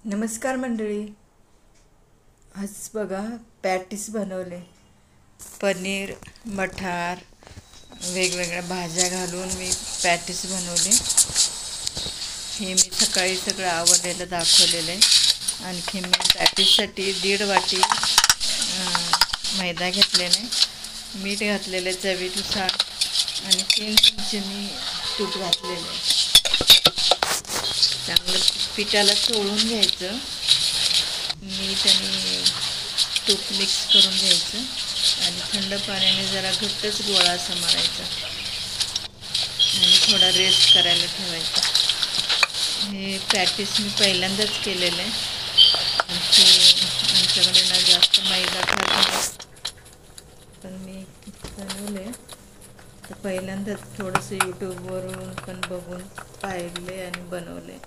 नमस्कार मंडळी. आज बघा पॅटीस बनवले. पनीर, मटार, वेगवेगळ्या भाज्या घालून मी पॅटीस बनवले. हे मी सकाळी सगळं आवडलेलं दाखवलेलं आहे. आणखी मी पॅटीससाठी 1.5 वाटी मैदा घेतलेला आहे, मीठ घातलेलं आहे चवीनुसार आणि 3 चमचे मी तूप घातलेलं आहे. चांगलं पिठाला चोळून घ्यायचं, मीठ आणि तूप मिक्स करून घ्यायचं आणि थंड पाण्याने जरा घट्टच गोळा असा मारायचा आणि थोडा रेस्ट करायला ठेवायचा. हे पॅटीस मी पहिल्यांदाच केलेलं आहे. आणखी आमच्याकडे ना जास्त मैदा खात नाही, पण मी बनवले तर पहिल्यांदाच थोडंसं यूट्यूबवरून पण बघून पाहिले आणि बनवले.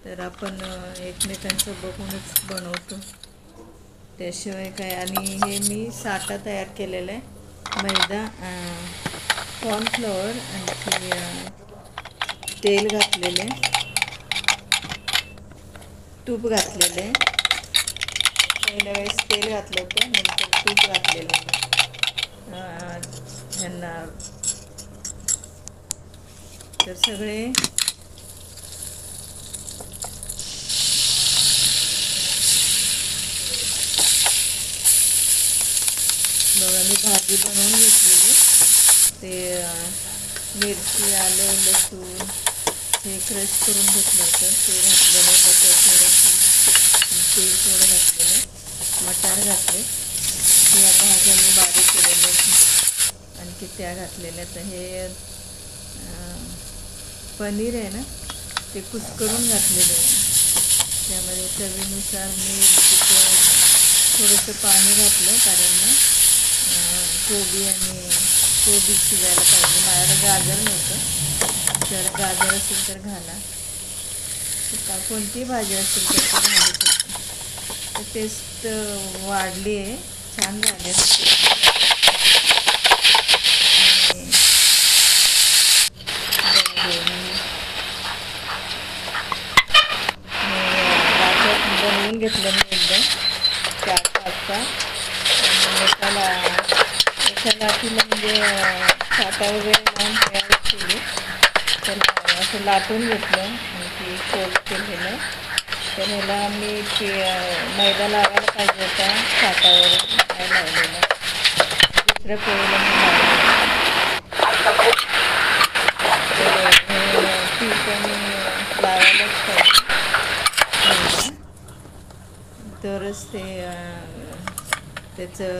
तर आपण एकमेकांचं बघूनच बनवतो, त्याशिवाय काय. आणि हे मी साठा तयार केलेला आहे. मैदा, कॉर्नफ्लॉवर, आणखी तेल घातलेले, तूप घातलेले. पहिल्या वेळेस तेल घातलं होतं, नंतर तूप घातलेलं ह्यांना. तर सगळे बघा मी भाजी बनवून घेतलेली. ते मिरची, आलं, लसूण हे क्रश करून घेतलं होतं, ते घातलेलं. त्याच्यात थोडं तेल थोडं घातलेलं, मटार घातले. या भाज्या मी बारीक केलेल्या आणखी त्या घातलेल्या. तर हे पनीर आहे ना, ते कुस्करून घातलेलं आहे. त्यामध्ये चवीनुसार मी थोडंसं पाणी घातलं, कारण कोबी शिजायला पाहिजे. माझ्याकडे गाजर नव्हतं, जर गाजर असेल तर घाला, कोणती भाजी असेल तर ते घालू शकतो. तर टेस्ट वाढली आहे, छान झाले. बनवून घेतलं मी एकदम 4-5 आणि एका लाटीला म्हणजे साठा वगैरे लावून तयार केली. त्याला असं लाटून घेतलं आणि ती फोल्ड केलेलं. तर ह्याला मी मैदा लावायला पाहिजे होता, साठावर नाही लावलेला. दुसऱ्या पोळीला मी लावलं. पीठ आणि लावायलाच पाहिजे, तरच ते त्याचं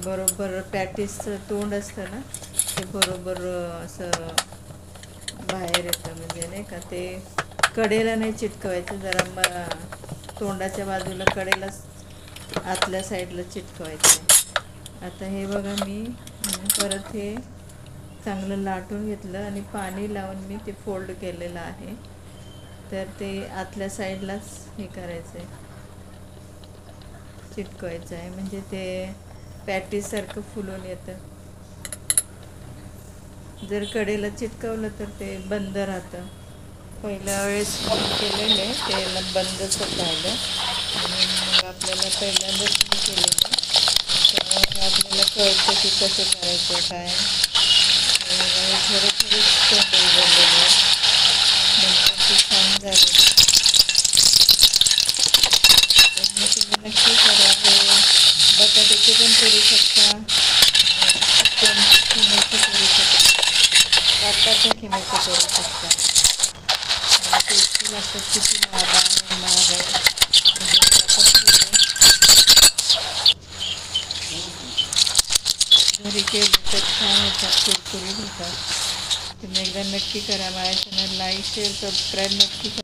बरोबर पॅटीसचं तोंड असतं ना, ते बरोबर असं बाहेर येतं. म्हणजे नाही का, ते कडेला नाही चिटकवायचं, जरा तोंडाच्या बाजूला कडेलाच आतल्या साईडला चिटकवायचं. आता हे बघा मी परत हे चांगलं लाटून घेतलं आणि पाणी लावून मी ते फोल्ड केलेलं आहे. तर ते आतल्या साईडलाच हे करायचं आहे, चिटकवायचं आहे, म्हणजे ते पॅटीससारखं फुलून येतं. जर कडेला चिटकवलं तर ते बंद राहतं. पहिल्या वेळेस केलेलं ते बंदच राहिलं आणि मग आपल्याला पहिल्यांदाच केलेलं, त्यामुळे आपल्याला कळतं की कसं करायचं काय. थोडे तोंड उघडलेलं नंतर ते छान झाले. तुम्ही नक्की करा. हे बटाट्याचे पण करू शकता, खिम्याचं करू शकता, बटाट्याच्या खिम्याचं करू शकता. टेस्टी लागतात. किती महाग आहे. घरी केलं तर छान होतात, कुरकुरीत होतात. तुम्ही एकदा नक्की करा. माझ्या चॅनल लाईक, शेअर, सबस्क्राईब नक्की करा.